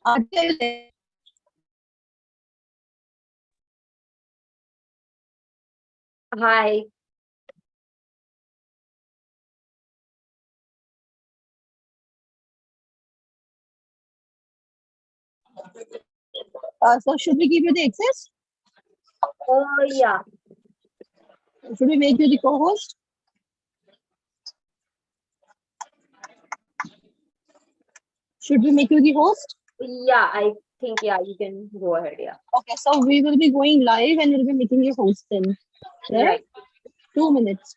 Aarti, are you there? Hi. So should we give you the access? Yeah. Should we make you the co-host? Should we make you the host? Yeah, I think, yeah, you can go ahead. Yeah. Okay, so we will be going live and we'll be making you host then. Right? Right. 2 minutes.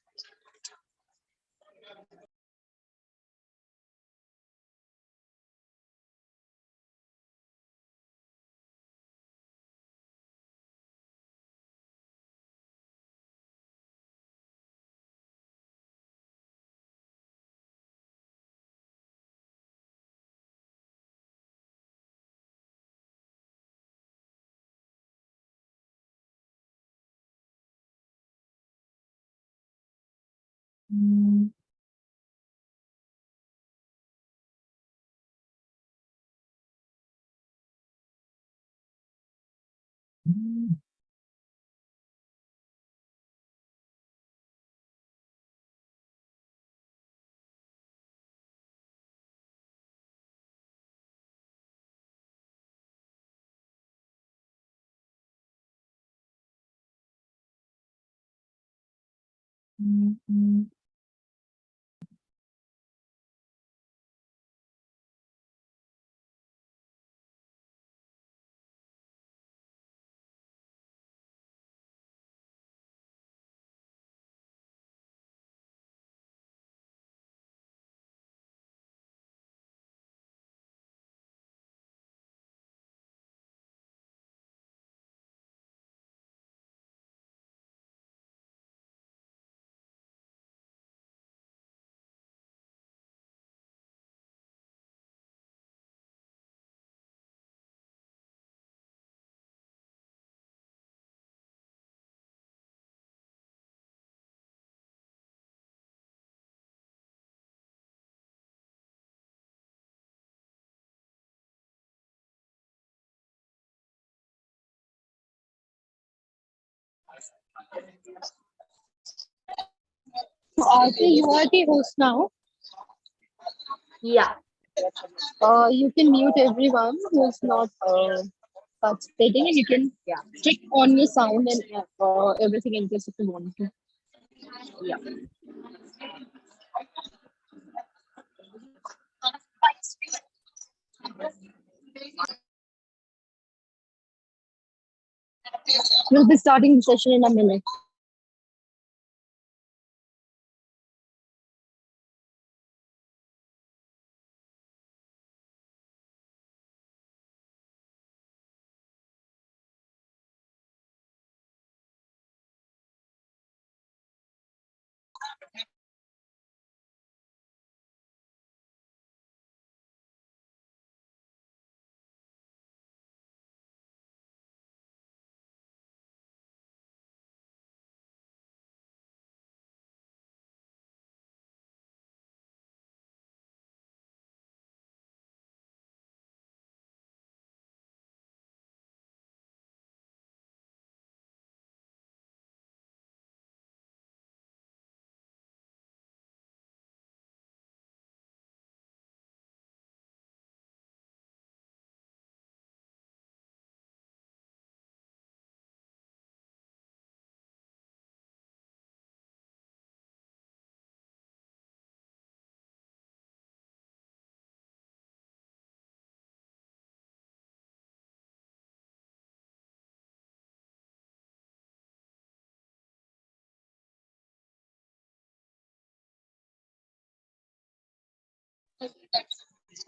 So Aarti, you are the host now. Yeah. You can mute everyone who is not participating and you can Yeah. click on your sound and everything in case if you want to. Yeah. We'll be starting the session in a minute.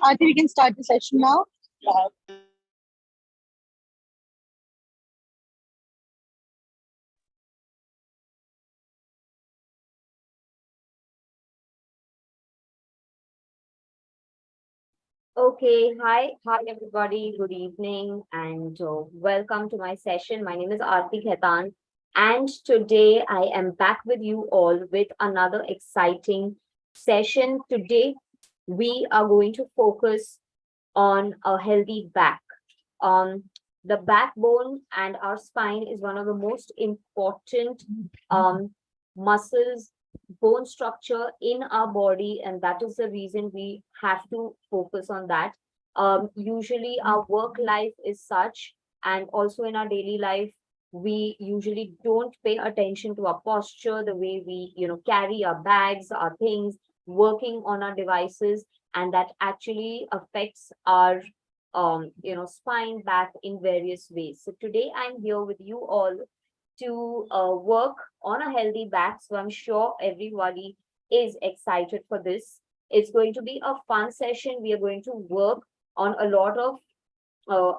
Aarti, we can start the session now. Okay. Hi. Hi, everybody. Good evening and welcome to my session. My name is Aarti Khaitan, and today I am back with you all with another exciting session. Today, we are going to focus on a healthy back. Um, the backbone and our spine is one of the most important muscles, bone structure in our body, and that is the reason we have to focus on that. Usually, our work life is such, and also in our daily life, we usually don't pay attention to our posture, the way we, carry our bags, our things, working on our devices, and that actually affects our spine, back in various ways. So today I'm here with you all to work on a healthy back. So I'm sure everybody is excited for this. It's going to be a fun session. We are going to work on a lot of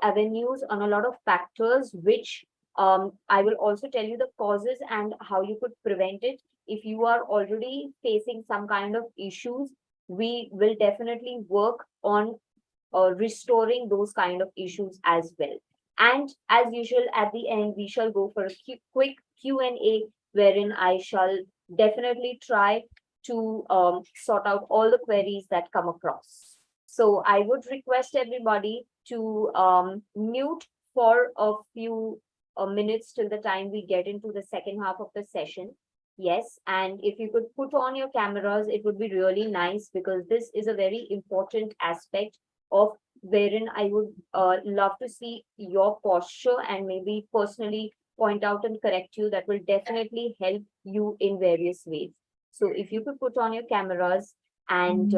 avenues, on a lot of factors, which I will also tell you the causes and how you could prevent it. If you are already facing some kind of issues, we will definitely work on restoring those kind of issues as well. And as usual, at the end, we shall go for a quick Q&A, wherein I shall definitely try to sort out all the queries that come across. So I would request everybody to mute for a few minutes till the time we get into the second half of the session. Yes, and if you could put on your cameras, it would be really nice because this is a very important aspect of wherein I would love to see your posture and maybe personally point out and correct you. That will definitely help you in various ways. So if you could put on your cameras and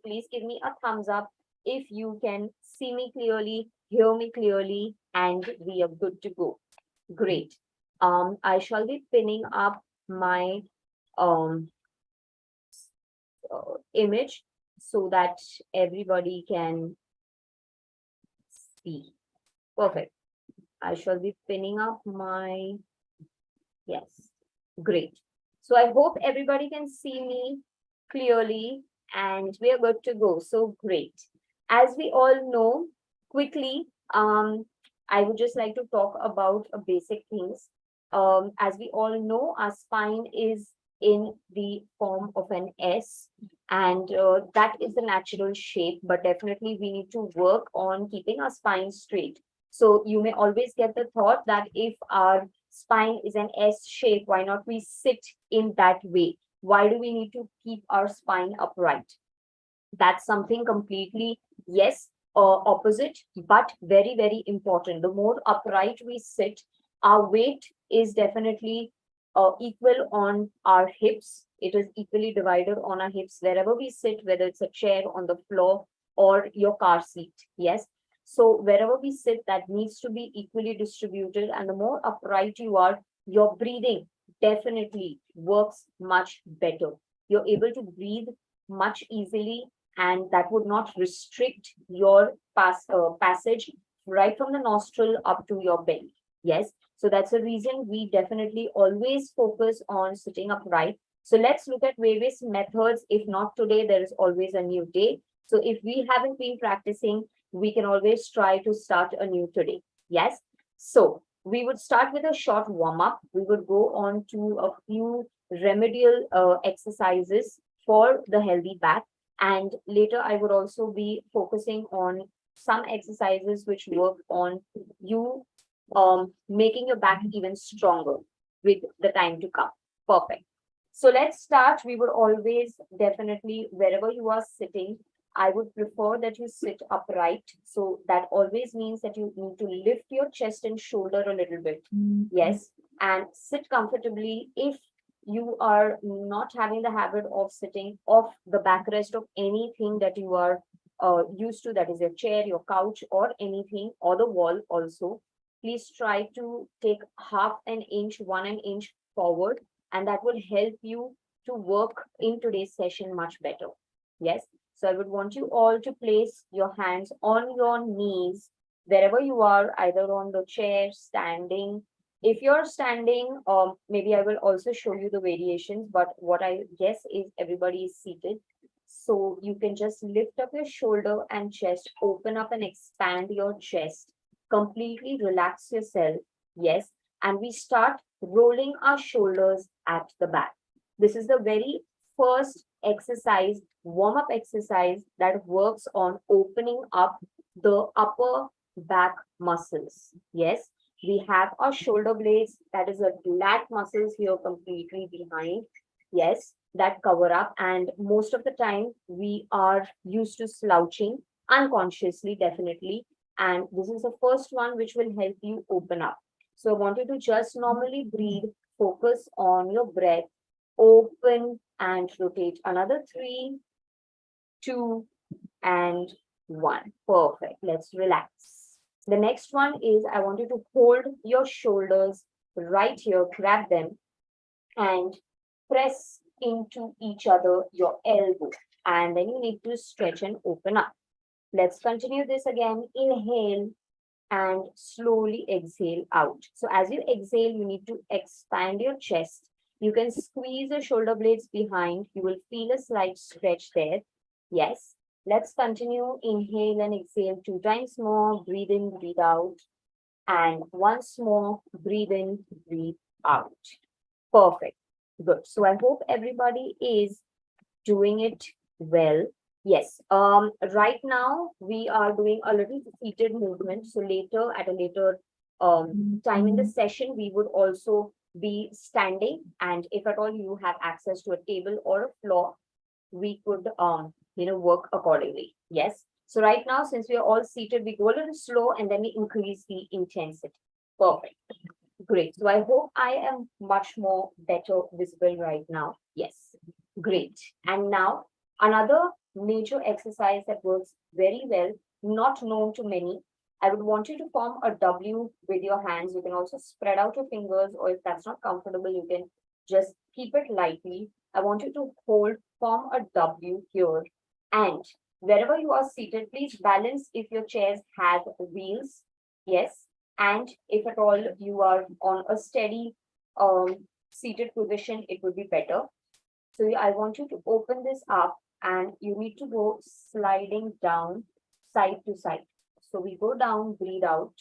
please give me a thumbs up if you can see me clearly, hear me clearly, and we are good to go. Great. I shall be pinning up my um image so that everybody can see. Perfect. I shall be pinning up my, yes, great. So I hope everybody can see me clearly and we are good to go. So great. As we all know, quickly, I would just like to talk about basic things. As we all know, our spine is in the form of an S, and that is the natural shape, but definitely we need to work on keeping our spine straight. So you may always get the thought that if our spine is an S shape, why not we sit in that way? Why do we need to keep our spine upright? That's something completely, yes, opposite, but very, very important. The more upright we sit, our weight is definitely equal on our hips. It is equally divided on our hips wherever we sit, whether it's a chair, on the floor, or your car seat. Yes. So wherever we sit, that needs to be equally distributed. And the more upright you are, your breathing definitely works much better. You're able to breathe much easily, and that would not restrict your passage right from the nostril up to your belly. Yes, so that's the reason we definitely always focus on sitting upright. So let's look at various methods. If not today, there is always a new day. So if we haven't been practicing, we can always try to start a new today. Yes, so we would start with a short warm up. We would go on to a few remedial exercises for the healthy back, and later I would also be focusing on some exercises which work on you making your back even stronger with the time to come. Perfect. So let's start. We would always definitely, wherever you are sitting, I would prefer that you sit upright. So that always means that you need to lift your chest and shoulder a little bit. Yes. And sit comfortably. If you are not having the habit of sitting off the backrest of anything that you are used to, that is your chair, your couch, or anything, or the wall also, please try to take half an inch, 1 inch forward, and that will help you to work in today's session much better. Yes. So I would want you all to place your hands on your knees wherever you are, either on the chair, standing. If you're standing, maybe I will also show you the variations, but what I guess is everybody is seated. So you can just lift up your shoulder and chest, open up and expand your chest, completely relax yourself. Yes. And we start rolling our shoulders at the back. This is the very first exercise, warm-up exercise that works on opening up the upper back muscles. Yes, we have our shoulder blades, that is a lat muscles here completely behind. Yes, that cover up, and most of the time we are used to slouching unconsciously, definitely. And this is the first one which will help you open up. So I want you to just normally breathe, focus on your breath, open and rotate. Another 3, 2, and 1. Perfect. Let's relax. The next one is I want you to hold your shoulders right here, grab them and press into each other, your elbow. And then you need to stretch and open up. Let's continue this again. Inhale and slowly exhale out. So as you exhale, you need to expand your chest. You can squeeze your shoulder blades behind. You will feel a slight stretch there. Yes. Let's continue. Inhale and exhale 2 times more. Breathe in, breathe out. And once more, breathe in, breathe out. Perfect. Good. So I hope everybody is doing it well. Yes. Right now we are doing a little seated movement. So later, at a later time in the session, we would also be standing. And if at all you have access to a table or a floor, we could work accordingly. Yes. So right now, since we are all seated, we go a little slow and then we increase the intensity. Perfect. Great. So I hope I am much more better visible right now. Yes. Great. And now another major exercise that works very well, not known to many. I would want you to form a W with your hands. You can also spread out your fingers, or if that's not comfortable, you can just keep it lightly. I want you to form a W here. And wherever you are seated, please balance if your chairs have wheels. Yes. And if at all you are on a steady seated position, it would be better. So I want you to open this up and you need to go sliding down side to side. So we go down, breathe out,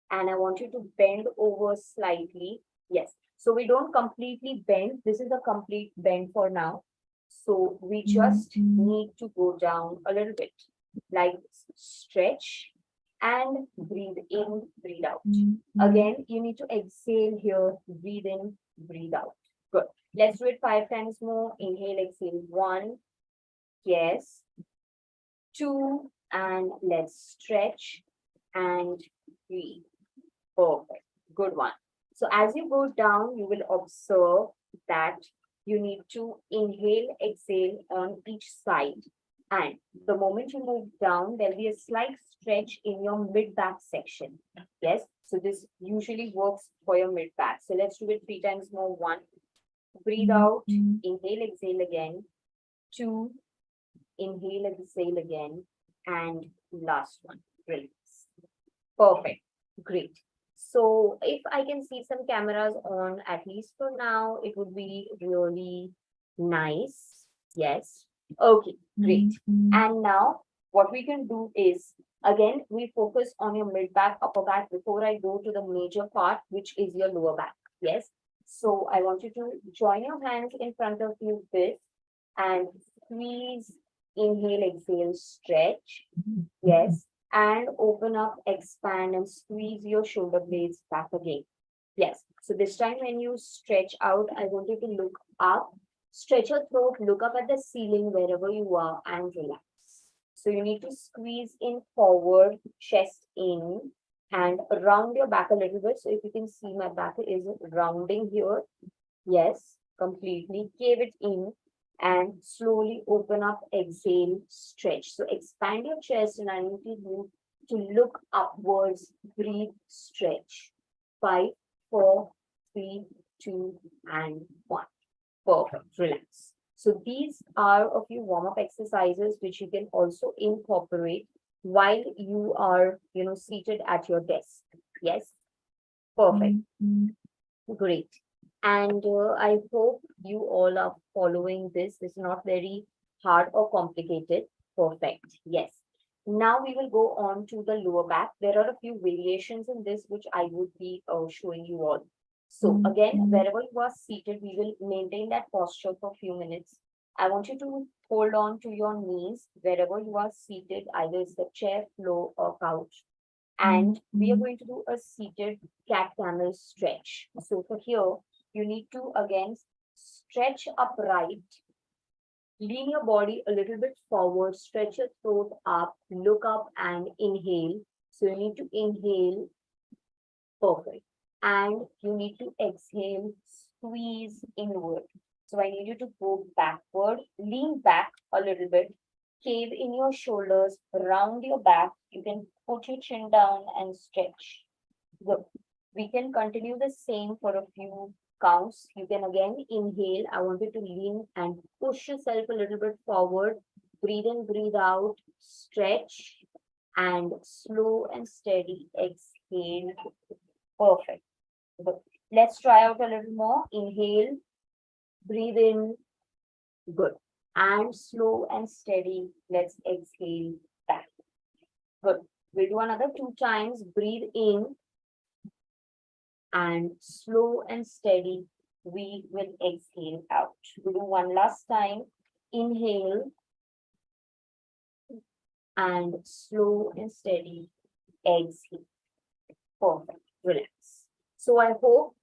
and I want you to bend over slightly. Yes. So we don't completely bend. This is a complete bend for now. So we just need to go down a little bit, like this. Stretch and breathe in, breathe out. Again, you need to exhale here, breathe in, breathe out. Good. Let's do it 5 times more. Inhale, exhale. 1, yes. 2, and let's stretch and breathe. Perfect. Good one. So as you go down, you will observe that you need to inhale, exhale on each side. And the moment you move down, there'll be a slight stretch in your mid-back section. Yes. So this usually works for your mid-back. So let's do it 3 times more. 1, breathe out, inhale, exhale again. 2, inhale, exhale again. And last one, release. Perfect. Great. So if I can see some cameras on, at least for now, it would be really nice. Yes. Okay, great. And now what we can do is, again, we focus on your mid back, upper back before I go to the major part, which is your lower back. Yes. So I want you to join your hands in front of you this and squeeze, inhale, exhale, stretch. Yes. And open up, expand, and squeeze your shoulder blades back again. Yes. So this time when you stretch out, I want you to look up, stretch your throat, look up at the ceiling wherever you are, and relax. So you need to squeeze in forward, chest in, and round your back a little bit. So if you can see, my back is rounding here. Yes, completely. Cave it in and slowly open up, exhale, stretch. So expand your chest and I need you to look upwards, breathe, stretch. 5, 4, 3, 2, and 1. Perfect. Relax. So these are a few warm-up exercises which you can also incorporate while you are, seated at your desk. Yes. Perfect. Great. And I hope you all are following this. This is not very hard or complicated. Perfect. Yes. Now we will go on to the lower back. There are a few variations in this which I would be showing you all. So again, wherever you are seated, we will maintain that posture for a few minutes. I want you to hold on to your knees wherever you are seated, either it's the chair, floor, or couch. And we are going to do a seated cat camel stretch. So for here, you need to again stretch upright, lean your body a little bit forward, stretch your throat up, look up and inhale. So you need to inhale, perfect. And you need to exhale, squeeze inward. So I need you to go backward, lean back a little bit, cave in your shoulders, round your back. You can put your chin down and stretch. Good. We can continue the same for a few counts. You can again inhale. I want you to lean and push yourself a little bit forward. Breathe in, breathe out, stretch, and slow and steady exhale. Perfect. Good. Let's try out a little more. Inhale, breathe in, good. And slow and steady, let's exhale back. Good. We'll do another 2 times. Breathe in and slow and steady, we will exhale out. We'll do one last time. Inhale and slow and steady, exhale. Perfect. Relax. So I hope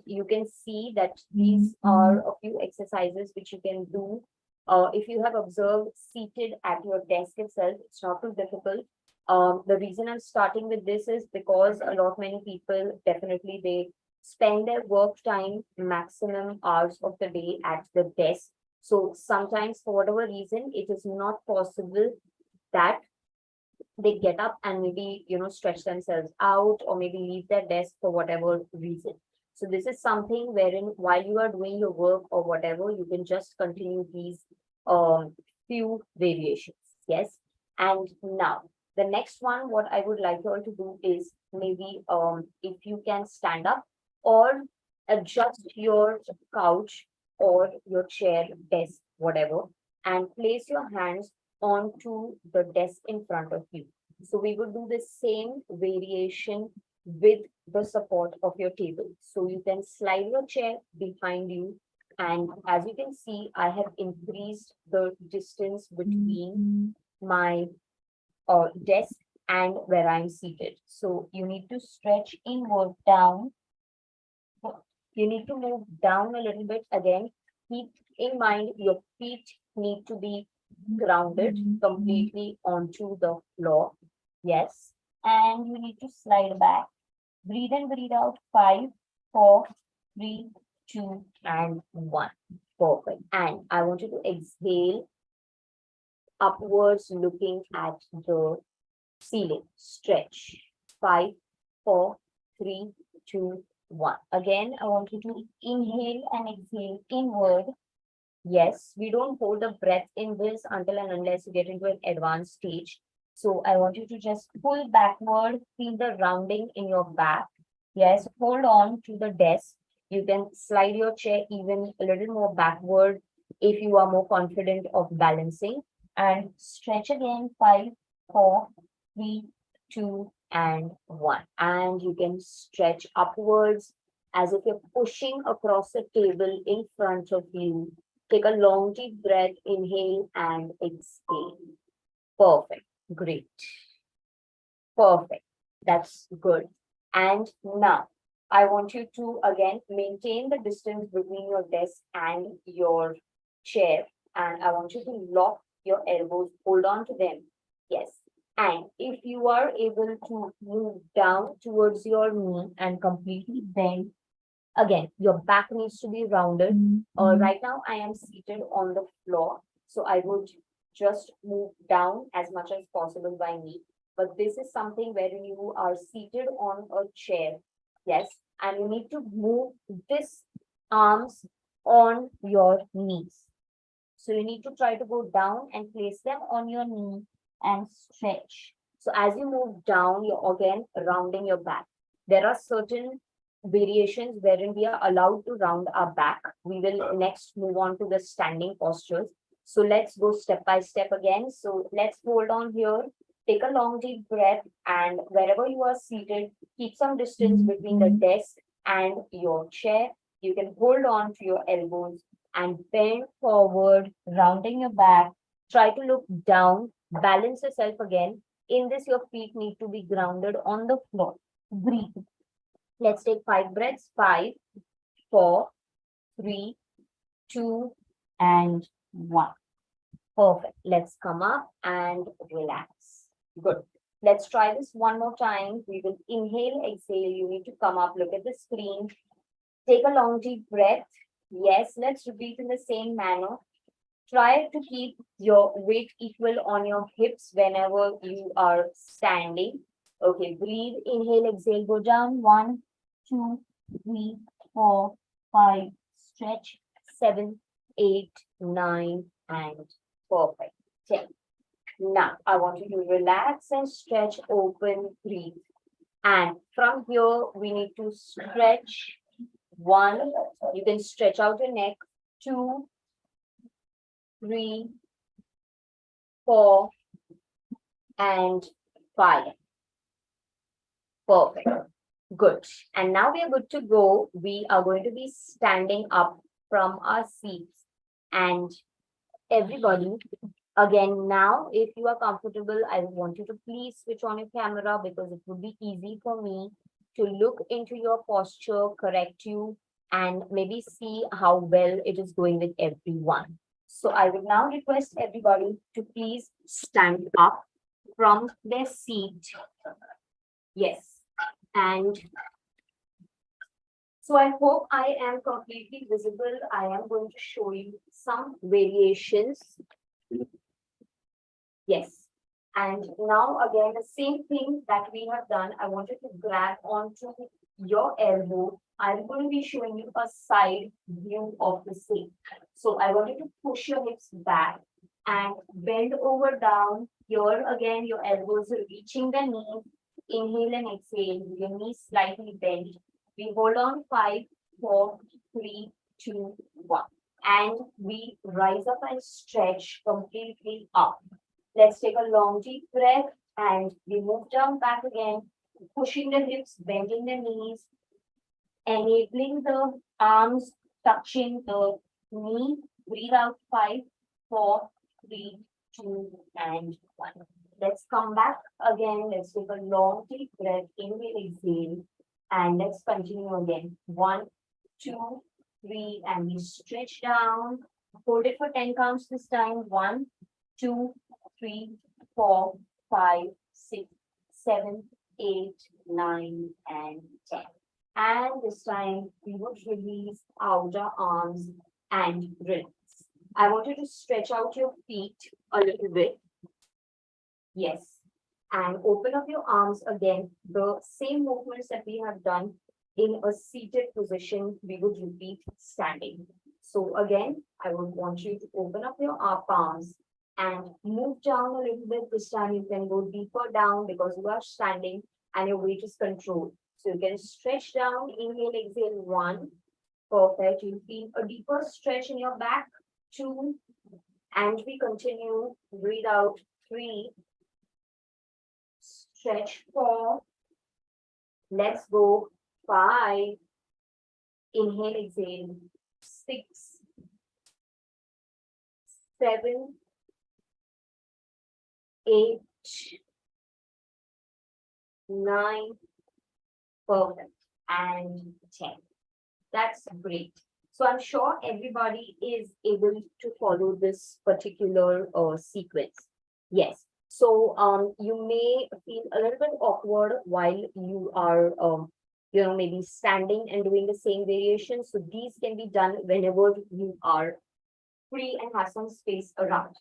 you can see that these are a few exercises which you can do. If you have observed seated at your desk itself, it's not too difficult. The reason I'm starting with this is because a lot many people definitely they spend their work time maximum hours of the day at the desk. So sometimes for whatever reason, it is not possible that they get up and maybe stretch themselves out or maybe leave their desk for whatever reason. So this is something wherein while you are doing your work or whatever, you can just continue these few variations. Yes. And now the next one, what I would like you all to do is maybe if you can stand up or adjust your couch or your chair, desk, whatever, and place your hands onto the desk in front of you. So we would do the same variation with the support of your table. So you can slide your chair behind you. And as you can see, I have increased the distance between my desk and where I'm seated. So you need to stretch inward down. You need to move down a little bit again. Keep in mind your feet need to be grounded completely onto the floor. Yes. And you need to slide back. Breathe in, breathe out. 5, 4, 3, 2, and 1. Perfect. And I want you to exhale upwards, looking at the ceiling. Stretch. 5, 4, 3, 2, 1. Again, I want you to inhale and exhale inward. Yes, we don't hold the breath in this until and unless you get into an advanced stage. So I want you to just pull backward, feel the rounding in your back. Yes, hold on to the desk. You can slide your chair even a little more backward if you are more confident of balancing. And stretch again, 5, 4, 3, 2, and 1. And you can stretch upwards as if you're pushing across the table in front of you. Take a long deep breath, inhale and exhale. Perfect. Great. Perfect. That's good. And now I want you to again maintain the distance between your desk and your chair. And I want you to lock your elbows, hold on to them. Yes. And if you are able to move down towards your knee and completely bend, again, your back needs to be rounded. Right now, I am seated on the floor. So I would just move down as much as possible by me. But this is something where you are seated on a chair. Yes. And you need to move this arms on your knees. So you need to try to go down and place them on your knee and stretch. So as you move down, you're again rounding your back. There are certain variations wherein we are allowed to round our back. We will next move on to the standing postures. So let's go step by step again. So let's hold on here. Take a long deep breath, and wherever you are seated, keep some distance between the desk and your chair. You can hold on to your elbows and bend forward, rounding your back. Try to look down, balance yourself again. In this, your feet need to be grounded on the floor. Breathe. Let's take 5 breaths. 5, 4, 3, 2, and 1. Perfect. Let's come up and relax. Good. Let's try this one more time. We will inhale, exhale. You need to come up, look at the screen. Take a long, deep breath. Yes, let's repeat in the same manner. Try to keep your weight equal on your hips whenever you are standing. Okay, breathe, inhale, exhale, go down. 1, 2, 3, 4, 5, stretch, 7, 8, 9, and perfect. 10. Now, I want you to relax and stretch, open, breathe. And from here, we need to stretch. 1, you can stretch out your neck. 2, 3, 4, and 5. Perfect. Good. And now we are good to go. We are going to be standing up from our seats. And everybody, again, now, if you are comfortable, I want you to please switch on your camera because it would be easy for me to look into your posture, correct you, and maybe see how well it is going with everyone. So I would now request everybody to please stand up from their seat. Yes. And so I hope I am completely visible. I am going to show you some variations. Yes. And now again, the same thing that we have done. I want you to grab onto your elbow. I'm going to be showing you a side view of the same. So I want you to push your hips back and bend over down. Here again, your elbows are reaching the knees. Inhale and exhale. Your knees slightly bent. We hold on 5, 4, 3, 2, 1. And we rise up and stretch completely up. Let's take a long deep breath and we move down back again, pushing the hips, bending the knees, enabling the arms touching the knee. Breathe out 5, 4, 3, 2, and 1. Let's come back again. Let's take a long deep breath. Inhale, exhale, and let's continue again. 1, 2, 3, and we stretch down. Hold it for 10 counts this time. 1, 2, 3, 4, 5, 6, 7, 8, 9, and 10. And this time we would release outer arms and relax. I want you to stretch out your feet a little bit. Yes. And open up your arms again. The same movements that we have done in a seated position, we would repeat standing. So again, I would want you to open up your palms and move down a little bit. This time you can go deeper down because you are standing and your weight is controlled. So you can stretch down, inhale, exhale, 1. Perfect. You feel a deeper stretch in your back, 2. And we continue, breathe out, 3. Stretch, 4. Let's go, 5. Inhale, exhale, 6, 7, 8, 9, perfect, and 10. That's great. So I'm sure everybody is able to follow this particular sequence. Yes. So you may feel a little bit awkward while you are maybe standing and doing the same variation. So these can be done whenever you are free and have some space around.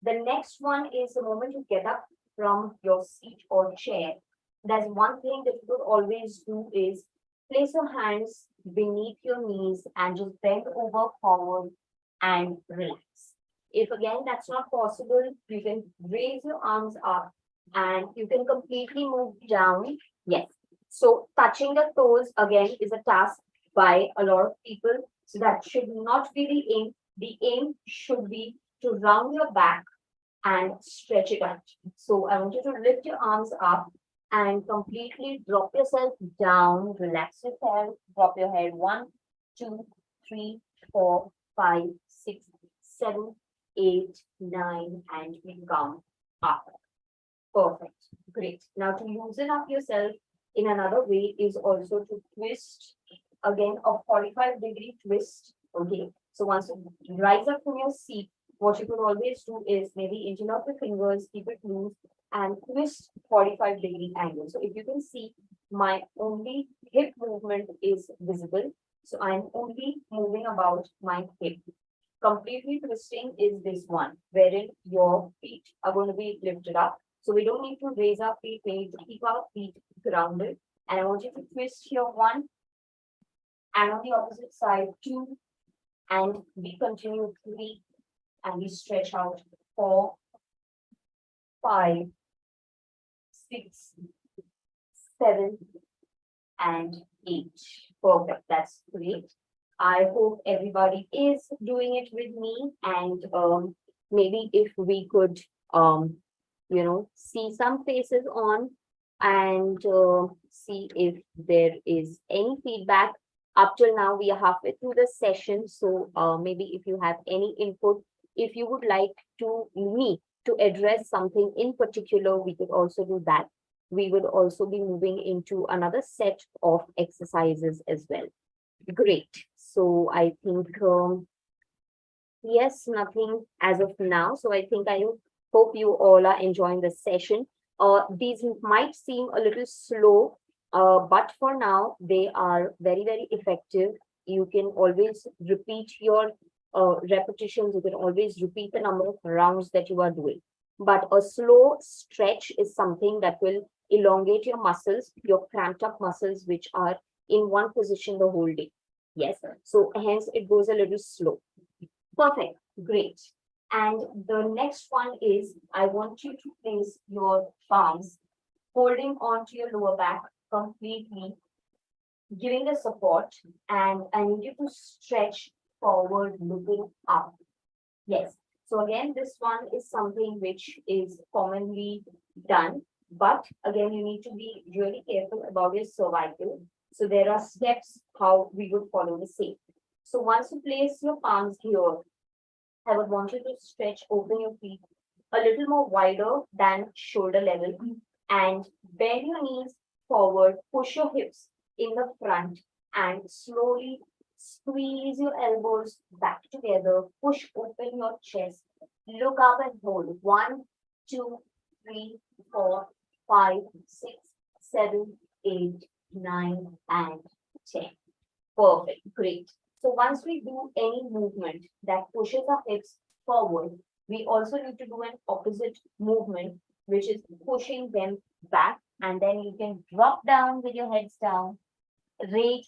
The next one is the moment you get up from your seat or chair. There's one thing that you could always do is place your hands beneath your knees and just bend over forward and relax. If again that's not possible, you can raise your arms up and you can completely move down. Yes. So touching the toes again is a task by a lot of people. So that should not be the aim. The aim should be to round your back and stretch it out. So I want you to lift your arms up and completely drop yourself down. Relax yourself. Drop your head. 1, 2, 3, 4, 5, 6, 7, 8, 9, and we come up. Perfect. Great. Now to loosen up yourself in another way is also to twist again a 45-degree twist. Okay. So once you rise up from your seat, what you could always do is maybe interlock your fingers, keep it loose, and twist 45-degree angle. So if you can see, my only hip movement is visible. So I'm only moving about my hip. Completely twisting is this one, wherein your feet are going to be lifted up. So we don't need to raise our feet, we need to keep our feet grounded. And I want you to twist here 1, and on the opposite side 2, and we continue 3, and we stretch out 4, 5, 6, 7, and 8. Perfect. That's great. I hope everybody is doing it with me, and maybe if we could see some faces on, and see if there is any feedback. Up till now, we are halfway through the session, so maybe if you have any input, if you would like me to address something in particular, we could also do that. We will also be moving into another set of exercises as well. Great. So I think, yes, nothing as of now. So I think I hope you all are enjoying the session. These might seem a little slow, but for now, they are very, very effective. You can always repeat your repetitions. You can always repeat the number of rounds that you are doing. But a slow stretch is something that will elongate your muscles, your cramped up muscles, which are in one position the whole day. Yes, so hence it goes a little slow. Perfect, great. And the next one is, I want you to place your palms holding onto your lower back completely, giving the support, and I need you to stretch forward, looking up. Yes, so again, this one is something which is commonly done, but again, you need to be really careful about your cervical. So there are steps how we would follow the same. So once you place your palms here, I would want you to stretch, open your feet a little more wider than shoulder level, and bend your knees forward, push your hips in the front, and slowly squeeze your elbows back together, push open your chest, look up and hold. 1, 2, 3, 4, 5, 6, 7, 8, 9, and 10. Perfect, great. So once we do any movement that pushes our hips forward, we also need to do an opposite movement, which is pushing them back, and then you can drop down with your heads down,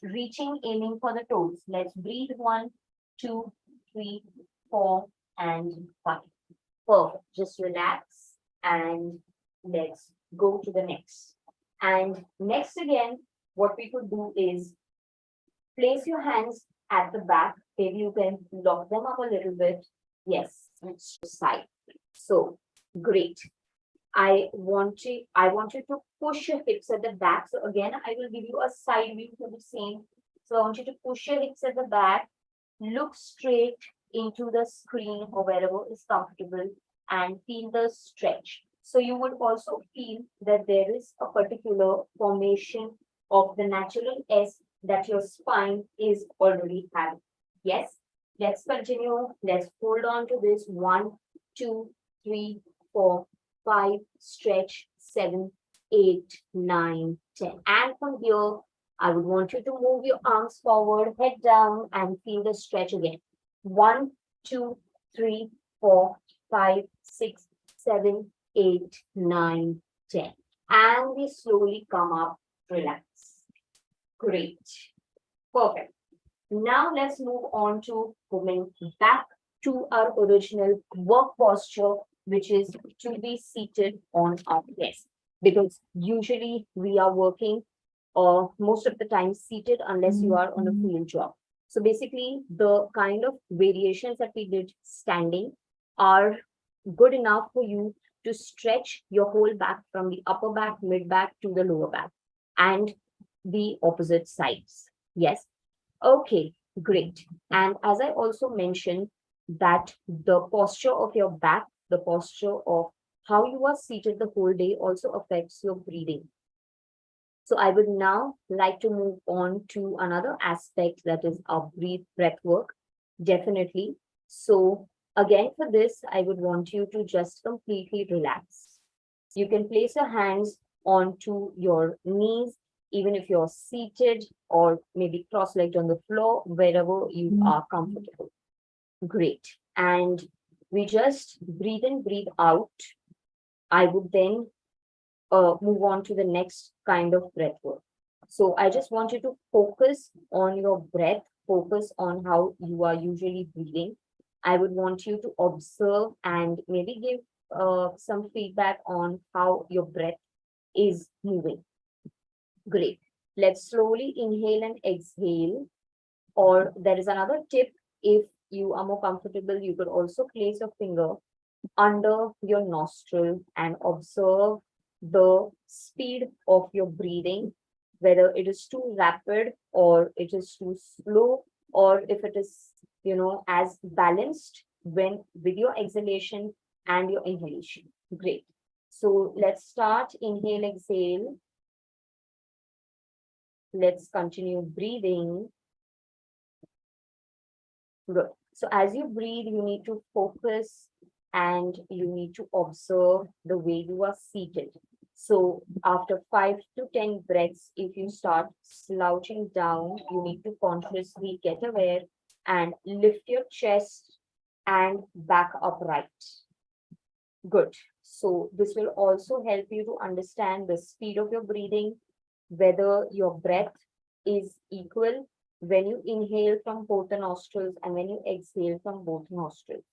reaching, aiming for the toes. Let's breathe. 1, 2, 3, 4, and 5. Perfect. Just relax and let's go to the next. And next again, what we could do is place your hands at the back. Maybe you can lock them up a little bit. Yes, side. So great. I want you to push your hips at the back. So again, I will give you a side view for the same. So I want you to push your hips at the back, look straight into the screen or wherever is comfortable, and feel the stretch. So you would also feel that there is a particular formation of the natural S that your spine is already having. Yes, let's continue. Let's hold on to this. 1, 2, 3, 4, 5, stretch, 7, 8, 9, 10. And from here, I would want you to move your arms forward, head down, and feel the stretch again. 1, 2, 3, 4, 5, 6, 7, 8, 9, 10. And we slowly come up, relax. Great. Perfect. Now let's move on to moving back to our original work posture, which is to be seated on our desk. Because usually we are working most of the time seated unless you are on a field job. So basically the kind of variations that we did standing are good enough for you to stretch your whole back from the upper back, mid back to the lower back and the opposite sides. Yes. Okay. Great. And as I also mentioned, that the posture of your back, the posture of how you are seated the whole day also affects your breathing. So I would now like to move on to another aspect, that is our breath work. Definitely. So again, for this, I would want you to just completely relax. You can place your hands onto your knees, even if you're seated or maybe cross-legged on the floor, wherever you are comfortable. Great. And we just breathe in, breathe out. I would then move on to the next kind of breath work. So I just want you to focus on your breath, focus on how you are usually breathing. I would want you to observe and maybe give some feedback on how your breath is moving. Great. Let's slowly inhale and exhale. Or there is another tip. If you are more comfortable, you could also place your finger under your nostril and observe the speed of your breathing, whether it is too rapid or it is too slow, or if it is, as balanced when with your exhalation and your inhalation. Great. So let's start. Inhale, exhale. Let's continue breathing. Good. So as you breathe, you need to focus and you need to observe the way you are seated. So after 5 to 10 breaths, if you start slouching down, you need to consciously get aware and lift your chest and back upright. Good. So this will also help you to understand the speed of your breathing, whether your breath is equal when you inhale from both the nostrils and when you exhale from both nostrils.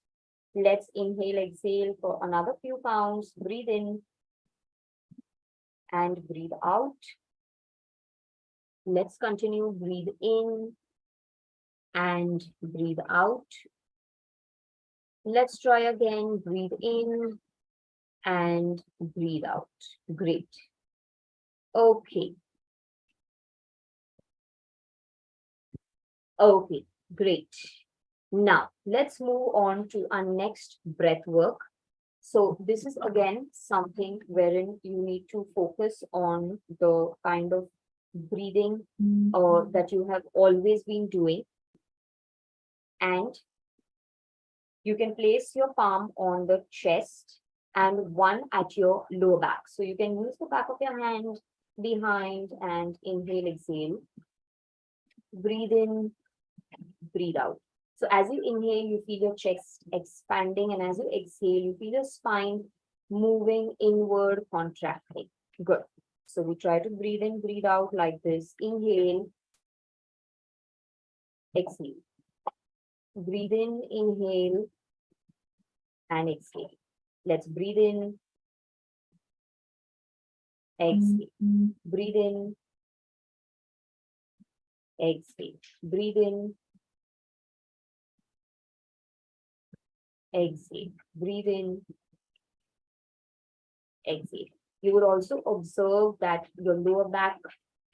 Let's inhale, exhale for another few counts. Breathe in and breathe out. Let's continue. Breathe in and breathe out. Let's try again. Breathe in and breathe out. Great. Okay. Okay, great. Now, let's move on to our next breath work. So this is again something wherein you need to focus on the kind of breathing that you have always been doing. And you can place your palm on the chest and one at your lower back. So you can use the back of your hand behind and inhale, exhale. Breathe in, breathe out. So as you inhale, you feel your chest expanding, and as you exhale, you feel your spine moving inward, contracting. Good. So we try to breathe in, breathe out like this. Inhale, exhale. Breathe in, inhale, and exhale. Let's breathe in, exhale. Breathe in, exhale. Breathe in, exhale. Breathe in, exhale. You would also observe that your lower back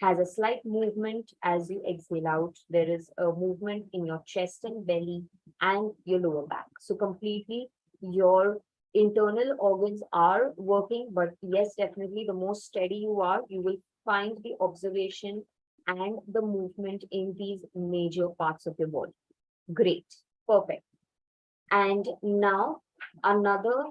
has a slight movement as you exhale out. There is a movement in your chest and belly and your lower back. So completely your internal organs are working, but yes, definitely the more steady you are, you will find the observation and the movement in these major parts of your body. Great. Perfect. And now another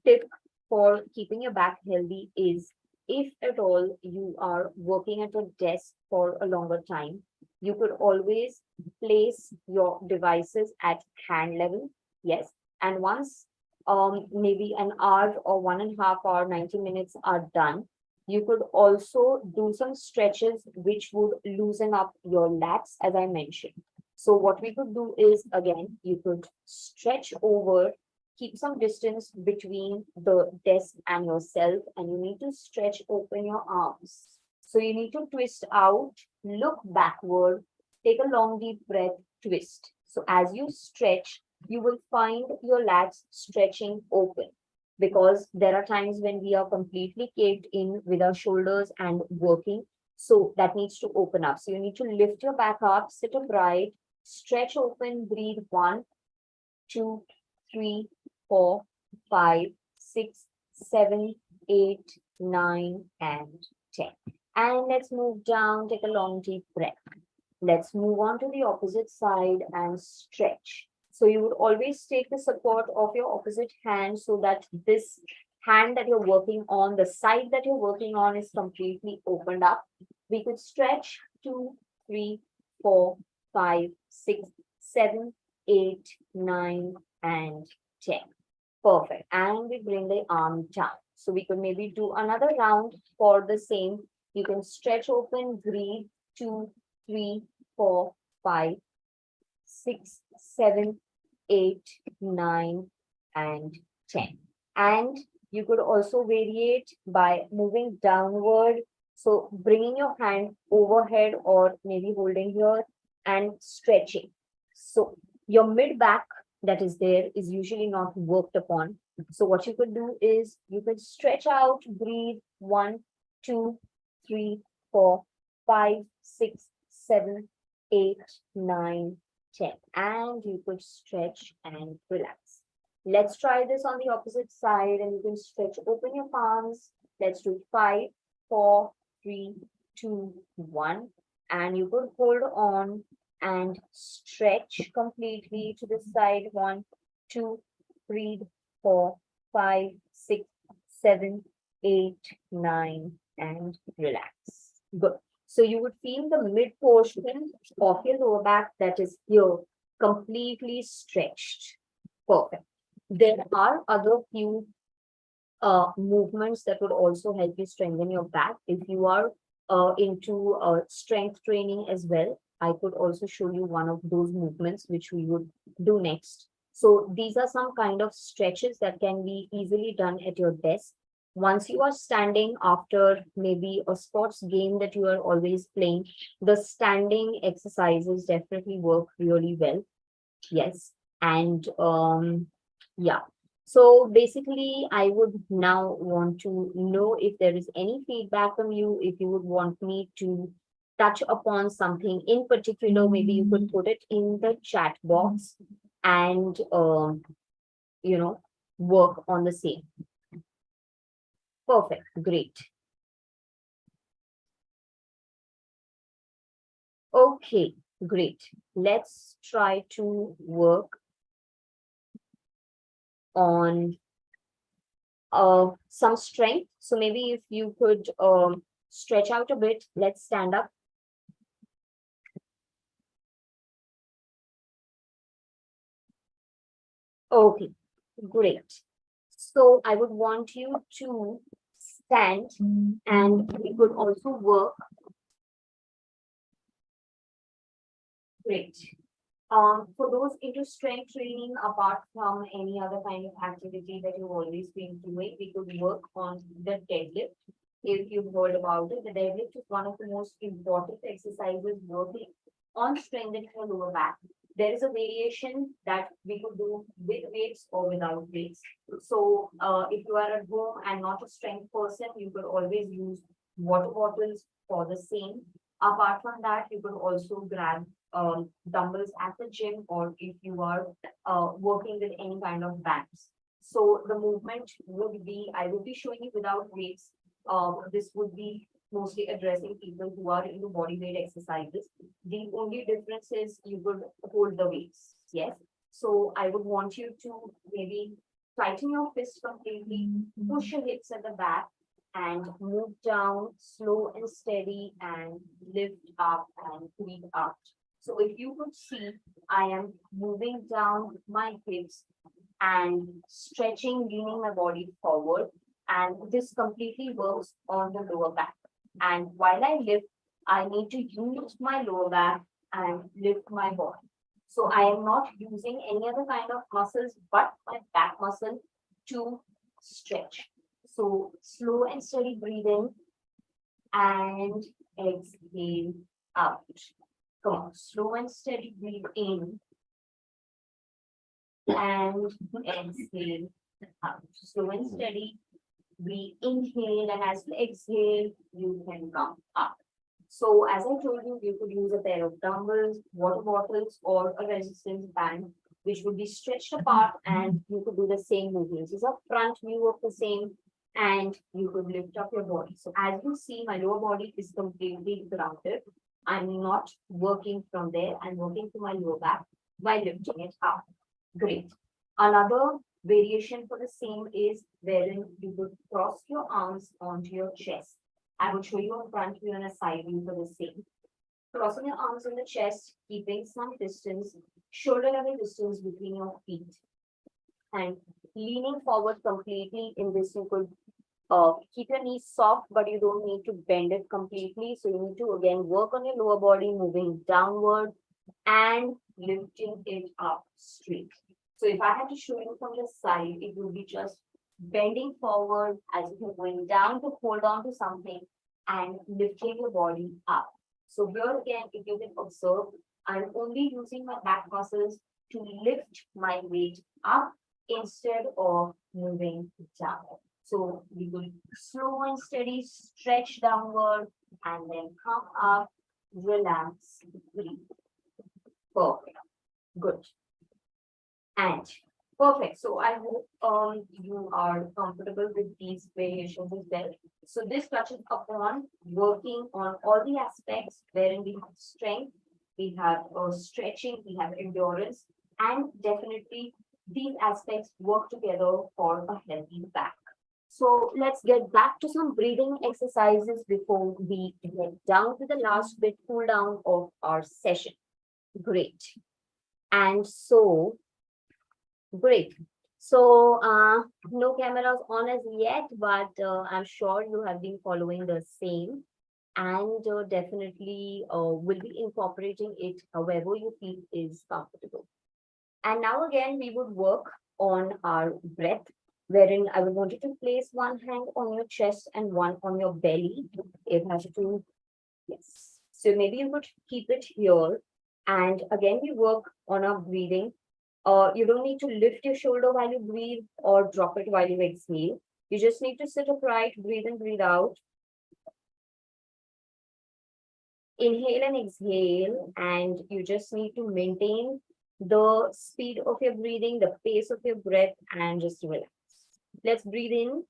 tip for keeping your back healthy is, if at all you are working at a desk for a longer time, you could always place your devices at hand level. Yes. And once maybe an hour or 1.5 hour, 90 minutes are done, you could also do some stretches which would loosen up your lats, as I mentioned. So what we could do is, again, you could stretch over, keep some distance between the desk and yourself, and you need to stretch open your arms. So you need to twist out, look backward, take a long deep breath, twist. So as you stretch, you will find your lats stretching open, because there are times when we are completely caved in with our shoulders and working. So that needs to open up. So you need to lift your back up, sit upright, Stretch open, breathe 1, 2, 3, 4, 5, 6, 7, 8, 9, and 10. And let's move down, take a long deep breath. Let's move on to the opposite side and stretch. So you would always take the support of your opposite hand so that this hand that you're working on, the side that you're working on is completely opened up. We could stretch 2, 3, 4, 5, 6, 7, 8, 9, and 10. Perfect. And we bring the arm down. So we could maybe do another round for the same. You can stretch open, breathe, 2, 3, 4, 5, 6, 7, 8, 9, and 10. And you could also variate by moving downward. So bringing your hand overhead or maybe holding here and stretching. So your mid back that is there is usually not worked upon. So what you could do is you could stretch out, breathe 1, 2, 3, 4, 5, 6, 7, 8, 9, 10. And you could stretch and relax. Let's try this on the opposite side and you can stretch, open your palms. Let's do 5, 4, 3, 2, 1. And you could hold on and stretch completely to the side. 1, 2, 3, 4, 5, 6, 7, 8, 9, and relax. Good. So you would feel the mid portion of your lower back that is here completely stretched. Perfect. There are other few movements that would also help you strengthen your back. If you are into strength training as well, I could also show you one of those movements which we would do next. So these are some kind of stretches that can be easily done at your desk. Once you are standing after maybe a sports game that you are always playing, the standing exercises definitely work really well. Yes. And yeah. So basically, I would now want to know if there is any feedback from you, if you would want me to touch upon something in particular, maybe you could put it in the chat box and, work on the same. Perfect. Great. Okay, great. Let's try to work on some strength. So maybe if you could stretch out a bit, let's stand up. Okay, great. So I would want you to stand and we could also work. Great. For those into strength training, apart from any other kind of activity that you've always been doing, we could work on the deadlift. If you've heard about it, the deadlift is one of the most important exercises working on strengthening your lower back. There is a variation that we could do with weights or without weights. So if you are at home and not a strength person, you could always use water bottles for the same. Apart from that, you could also grab dumbbells at the gym or if you are working with any kind of bands. So the movement would be, I will be showing you without weights. This would be mostly addressing people who are into body weight exercises. The only difference is you would hold the weights. Yes. So I would want you to maybe tighten your fist completely, push your hips at the back and move down slow and steady and lift up and breathe out. So if you could see, I am moving down my hips and stretching, leaning my body forward. And this completely works on the lower back. And while I lift, I need to use my lower back and lift my body. So I am not using any other kind of muscles but my back muscle to stretch. So slow and steady breathing and exhale out. Come on, slow and steady breathe in and exhale out. Slow and steady, we inhale and as we exhale, you can come up. So as I told you, you could use a pair of dumbbells, water bottles, or a resistance band, which would be stretched apart, and you could do the same movements. It's a front view of the same, and you could lift up your body. So as you see, my lower body is completely grounded. I'm not working from there. I'm working to my lower back by lifting it up. Great. Another variation for the same is wherein you would cross your arms onto your chest. I will show you a front view and a side view for the same. Crossing your arms on the chest, keeping some distance, shoulder level distance between your feet, and leaning forward completely. In this, you could keep your knees soft, but you don't need to bend it completely. So you need to again work on your lower body, moving downward and lifting it up straight. So if I had to show you from the side, it would be just bending forward as if you're going down to hold on to something and lifting your body up. So here again, if you can observe, I'm only using my back muscles to lift my weight up instead of moving down. So we will slow and steady stretch downward and then come up, relax, breathe. Perfect. Good. And perfect. So I hope you are comfortable with these variations as well. So this touches upon working on all the aspects wherein we have strength, we have stretching, we have endurance, and definitely these aspects work together for a healthy back. So let's get back to some breathing exercises before we get down to the last bit, cool down of our session. Great. And so, great. So, no cameras on as yet, but I'm sure you have been following the same and definitely will be incorporating it however you feel is comfortable. And now again, we would work on our breath, wherein I would want you to place one hand on your chest and one on your belly. It has to, yes. So maybe you could keep it here. And again, we work on our breathing. You don't need to lift your shoulder while you breathe or drop it while you exhale. You just need to sit upright, breathe in, breathe out. Inhale and exhale, and you just need to maintain the speed of your breathing, the pace of your breath, and just relax. Let's breathe in.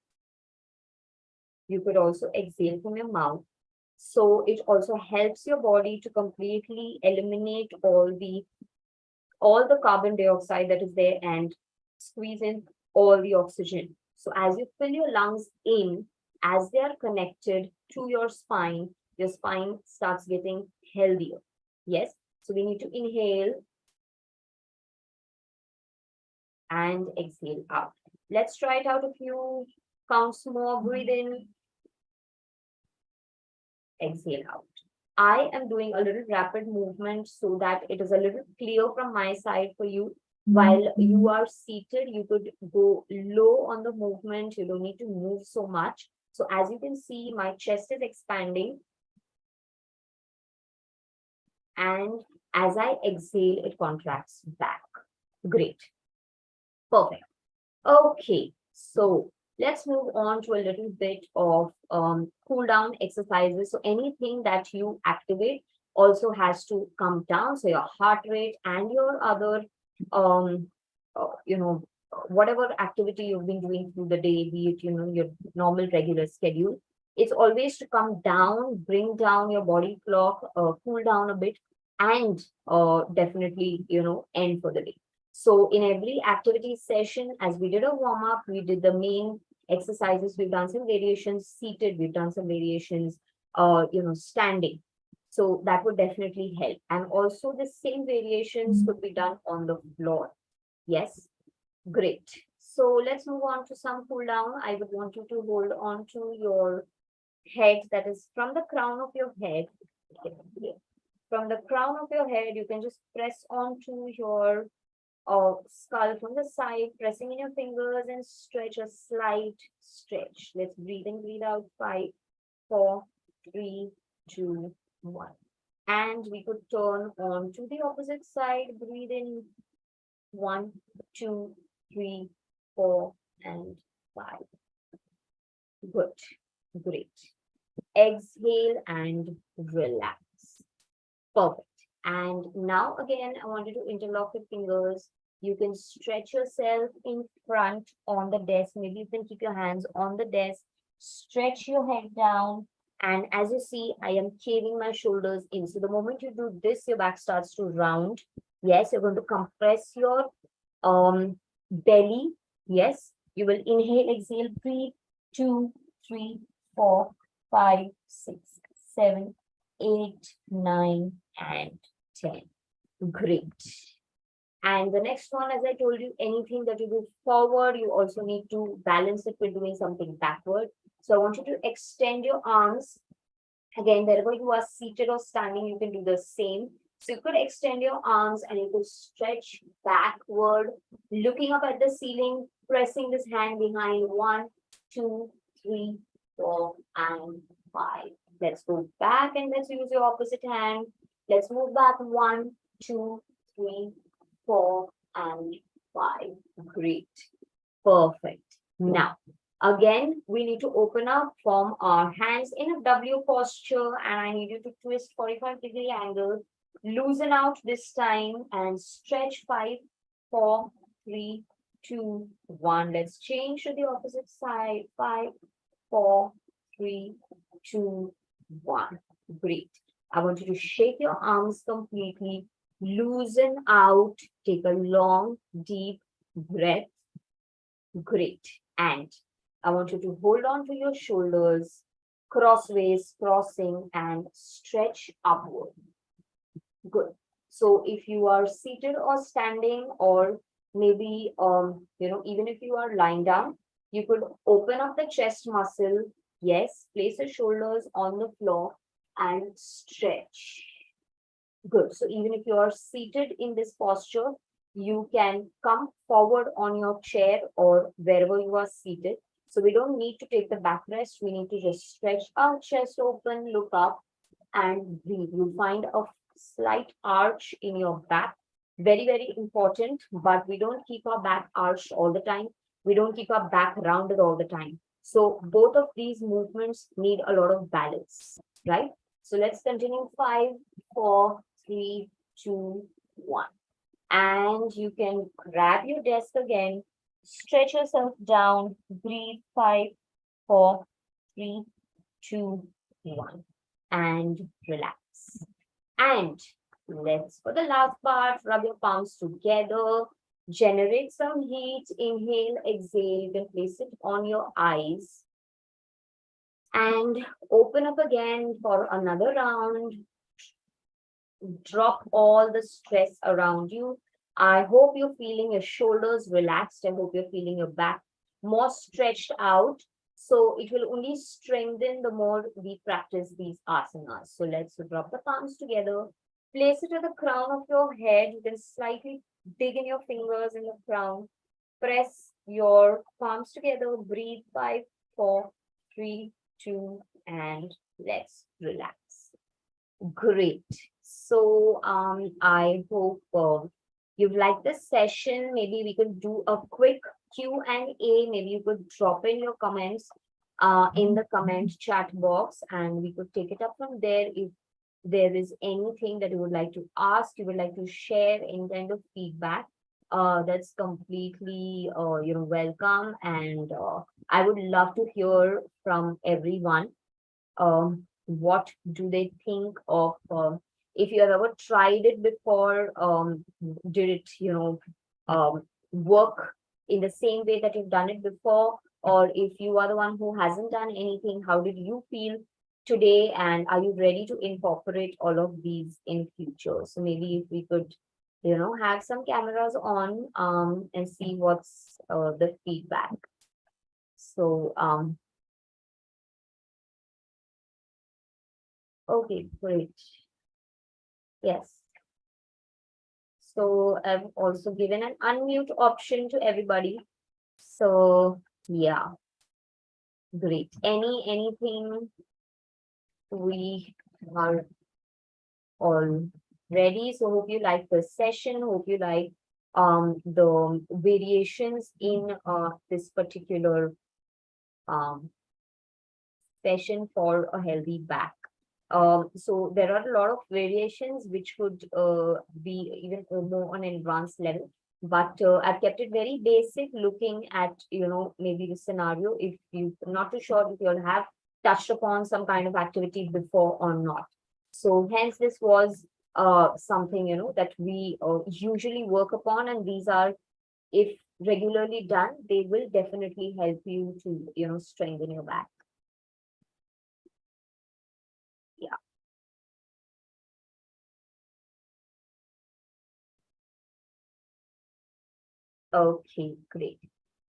You could also exhale from your mouth. So it also helps your body to completely eliminate all the carbon dioxide that is there and squeeze in all the oxygen. So as you fill your lungs in, as they are connected to your spine starts getting healthier. Yes. So we need to inhale and exhale out. Let's try it out a few counts more. Breathe in, exhale out. I am doing a little rapid movement so that it is a little clear from my side for you. While you are seated, you could go low on the movement. You don't need to move so much. So as you can see, my chest is expanding. And as I exhale, it contracts back. Great. Perfect. Okay. So let's move on to a little bit of cool down exercises. So anything that you activate also has to come down. So your heart rate and your other, whatever activity you've been doing through the day, be it, your normal regular schedule, it's always to come down, bring down your body clock, cool down a bit, and definitely, end for the day. So in every activity session, as we did a warm up, we did the main exercises. We've done some variations seated. We've done some variations, standing. So that would definitely help. And also the same variations could be done on the floor. Yes, great. So let's move on to some cool down. I would want you to hold on to your head, that is from the crown of your head. From the crown of your head, you can just press onto your skull from the side, pressing in your fingers and stretch a slight stretch. Let's breathe in, breathe out. 5, 4, 3, 2, 1. And we could turn on to the opposite side. Breathe in. 1, 2, 3, 4, and 5. Good. Great. exhale and relax. Perfect. And now again, I want you to interlock your fingers. You can stretch yourself in front on the desk. Maybe you can keep your hands on the desk. Stretch your head down. And as you see, I am caving my shoulders in. So the moment you do this, your back starts to round. Yes, you're going to compress your belly. Yes, you will inhale, exhale, breathe. 2, 3, 4, 5, 6, 7, 8, 9, and 10. Great. And the next one, as I told you, anything that you do forward, you also need to balance it with doing something backward. So I want you to extend your arms. Again, wherever you are seated or standing, you can do the same. So you could extend your arms and you could stretch backward, looking up at the ceiling, pressing this hand behind. 1, 2, 3, 4, and 5. Let's go back and let's use your opposite hand. Let's move back. 1, 2, 3, 4, and 5. Great. Perfect. Now, again, we need to open up from our hands in a W posture, and I need you to twist 45-degree angle. Loosen out this time and stretch. 5, 4, 3, 2, 1. Let's change to the opposite side. 5, 4, 3, 2, 1. Great. I want you to shake your arms completely. Loosen out. Take a long, deep breath. Great. And I want you to hold on to your shoulders, crossways, crossing, and stretch upward. Good. So if you are seated or standing, or maybe even if you are lying down, you could open up the chest muscle. Yes, place your shoulders on the floor and stretch. Good. So even if you are seated in this posture, you can come forward on your chair or wherever you are seated. So we don't need to take the backrest. We need to just stretch our chest open, look up, and breathe. You'll find a slight arch in your back. Very, very important, but we don't keep our back arched all the time. We don't keep our back rounded all the time. So both of these movements need a lot of balance, right? So let's continue. 5, 4, 3, 2, 1. And you can grab your desk again, stretch yourself down, breathe. 5, 4, 3, 2, 1. And relax. And let's, for the last part, rub your palms together, generate some heat. Inhale, exhale. You can place it on your eyes. And open up again for another round. Drop all the stress around you. I hope you're feeling your shoulders relaxed. I hope you're feeling your back more stretched out. So it will only strengthen the more we practice these asanas. So let's drop the palms together. Place it at the crown of your head. You can slightly dig in your fingers in the crown. Press your palms together. Breathe. 5, 4, 3, 2, and let's relax. Great. So I hope you've liked this session. Maybe we could do a quick Q&A. Maybe you could drop in your comments in the comment chat box, and we could take it up from there. If there is anything that you would like to ask, you would like to share any kind of feedback, that's completely welcome. And I would love to hear from everyone. What do they think of if you have ever tried it before, did it work in the same way that you've done it before, or if you are the one who hasn't done anything, how did you feel today, and are you ready to incorporate all of these in future? So maybe if we could have some cameras on and see what's the feedback. So okay, great. Yes. So I've also given an unmute option to everybody. So yeah, great. Anything we are all ready. So hope you like the session. Hope you like the variations in this particular profession for a healthy back. So there are a lot of variations which could be even more on an advanced level. But I've kept it very basic, looking at, maybe the scenario, if you're not too sure if you'll have touched upon some kind of activity before or not. So hence this was something, that we usually work upon, and these are, if regularly done, they will definitely help you to, strengthen your back. Yeah. Okay, great.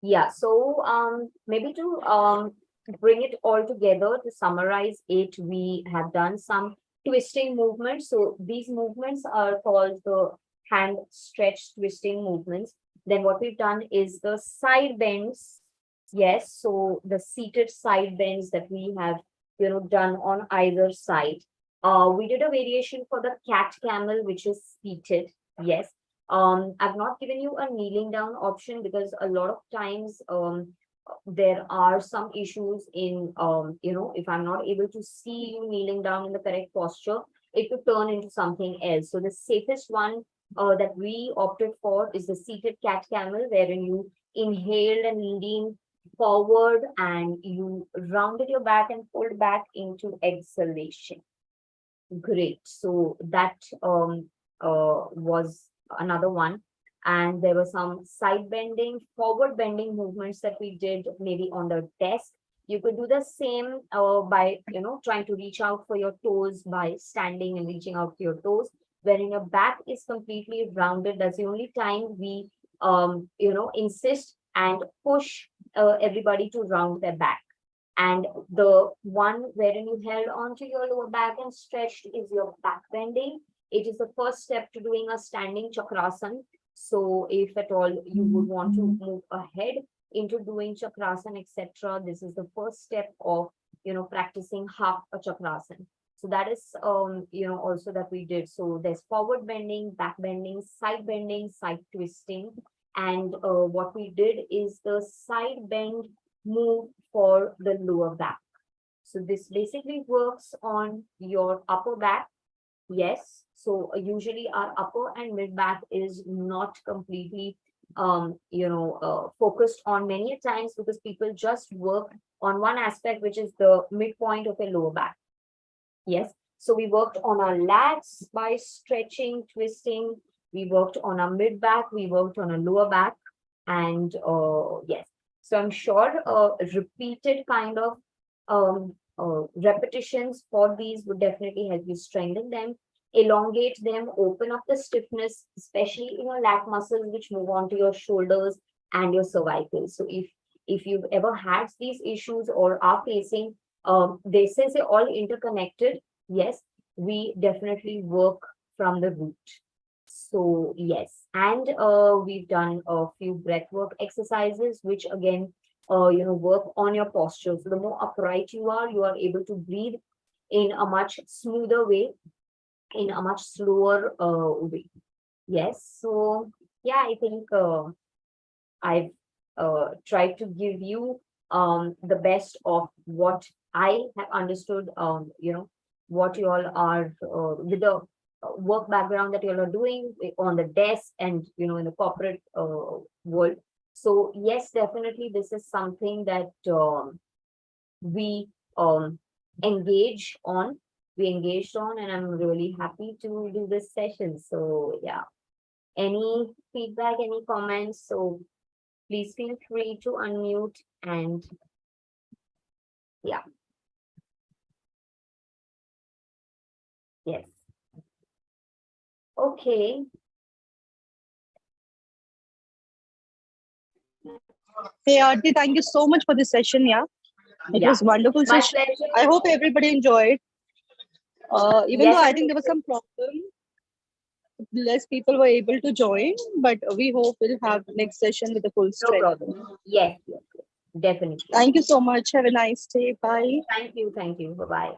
Yeah, so maybe to bring it all together, to summarize it, we have done some twisting movements. So these movements are called the hand stretch twisting movements. Then what we've done is the side bends. Yes, so the seated side bends that we have, done on either side. We did a variation for the cat camel, which is seated. Yes. I've not given you a kneeling down option because a lot of times there are some issues in, if I'm not able to see you kneeling down in the correct posture, it could turn into something else. So the safest one that we opted for is the seated cat camel, wherein you inhaled and leaned forward and you rounded your back and pulled back into exhalation. Great. So that was another one. And there were some side bending, forward bending movements that we did maybe on the desk. You could do the same by, trying to reach out for your toes by standing and reaching out for your toes, wherein your back is completely rounded. That's the only time we, insist and push everybody to round their back. And the one wherein you held onto your lower back and stretched is your back bending. It is the first step to doing a standing chakrasana. So if at all you would want to move ahead into doing chakrasana, etc., this is the first step of, practicing half a chakrasana. So that is, also that we did. So there's forward bending, back bending, side twisting. And what we did is the side bend move for the lower back. So this basically works on your upper back. Yes. So usually our upper and mid back is not completely, focused on many times because people just work on one aspect, which is the midpoint of a lower back. Yes. So we worked on our lats by stretching, twisting. We worked on our mid back. We worked on a lower back. And yes. So I'm sure repeated kind of repetitions for these would definitely help you strengthen them, elongate them, open up the stiffness, especially in your lat muscles, which move on to your shoulders and your cervical. So if you've ever had these issues or are facing, they since they're all interconnected, yes, we definitely work from the root. So yes, and we've done a few breathwork exercises, which again, work on your posture. So the more upright you are able to breathe in a much smoother way, in a much slower way. Yes. So yeah, I think I've tried to give you the best of what I have understood. What you all are with the work background that you all are doing on the desk and in the corporate world. So yes, definitely this is something that we engage on. We engaged on, and I'm really happy to do this session. So yeah, any feedback, any comments? So please feel free to unmute and yeah. Yes. Okay. Hey, Aarti, thank you so much for this session. Yeah, it Yeah. was wonderful My session. pleasure. I hope everybody enjoyed. Even Yes, though I and think there was some problem, less people were able to join, but we hope we'll have next session with the full no strength. problem. Yes, yes, yes, definitely. Thank you so much. Have a nice day. Bye. Thank you. Thank you. Bye-bye.